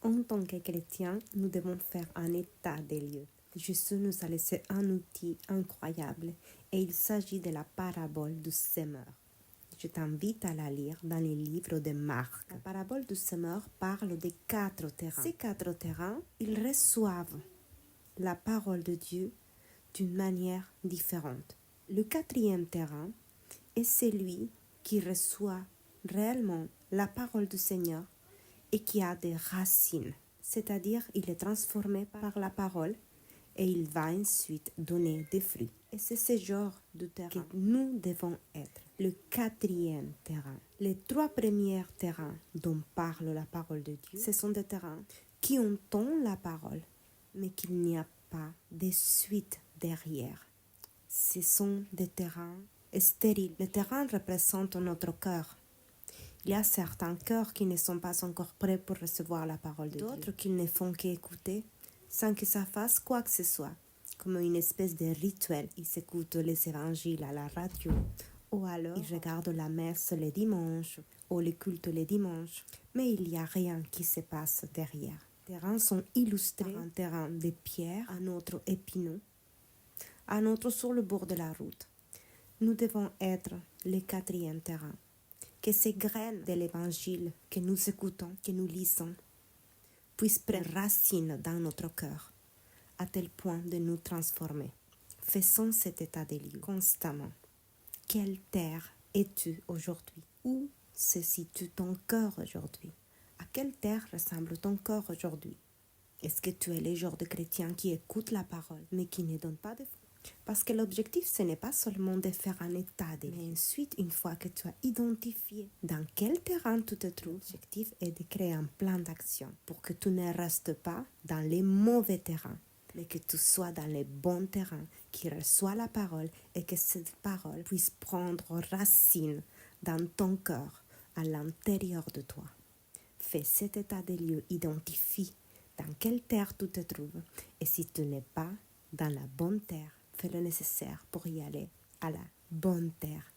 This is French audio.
En tant que chrétiens, nous devons faire un état des lieux. Jésus nous a laissé un outil incroyable et il s'agit de la parabole du semeur. Je t'invite à la lire dans les livres de Marc. La parabole du semeur parle des 4 terrains. Ces 4 terrains, ils reçoivent la parole de Dieu d'une manière différente. Le 4e terrain est celui qui reçoit réellement la parole du Seigneur et qui a des racines, c'est-à-dire il est transformé par la parole et il va ensuite donner des fruits. Et c'est ce genre de terrain que nous devons être. Le 4e terrain. Les 3 premiers terrains dont parle la parole de Dieu, ce sont des terrains qui entendent la parole, mais qu'il n'y a pas de suite derrière. Ce sont des terrains stériles. Le terrain représente notre cœur. Il y a certains cœurs qui ne sont pas encore prêts pour recevoir la parole de Dieu. D'autres qui ne font qu'écouter sans que ça fasse quoi que ce soit, comme une espèce de rituel. Ils écoutent les évangiles à la radio, ou alors ils regardent la messe les dimanches, ou les cultes les dimanches, mais il n'y a rien qui se passe derrière. Les terrains sont illustrés par un terrain de pierre, un autre épineux, un autre sur le bord de la route. Nous devons être le 4e terrain. Que ces graines de l'évangile que nous écoutons, que nous lisons, puissent prendre racine dans notre cœur, à tel point de nous transformer. Faisons cet état des lieux constamment. Quelle terre es-tu aujourd'hui? Où se situe ton cœur aujourd'hui? À quelle terre ressemble ton cœur aujourd'hui? Est-ce que tu es le genre de chrétien qui écoute la parole, mais qui ne donne pas de fruits? Parce que l'objectif, ce n'est pas seulement de faire un état des lieux. Mais ensuite, une fois que tu as identifié dans quel terrain tu te trouves, l'objectif est de créer un plan d'action pour que tu ne restes pas dans les mauvais terrains, mais que tu sois dans les bons terrains, qui reçoit la parole et que cette parole puisse prendre racine dans ton cœur, à l'intérieur de toi. Fais cet état des lieux, identifie dans quelle terre tu te trouves. Et si tu n'es pas dans la bonne terre, fais le nécessaire pour y aller à la bonne terre,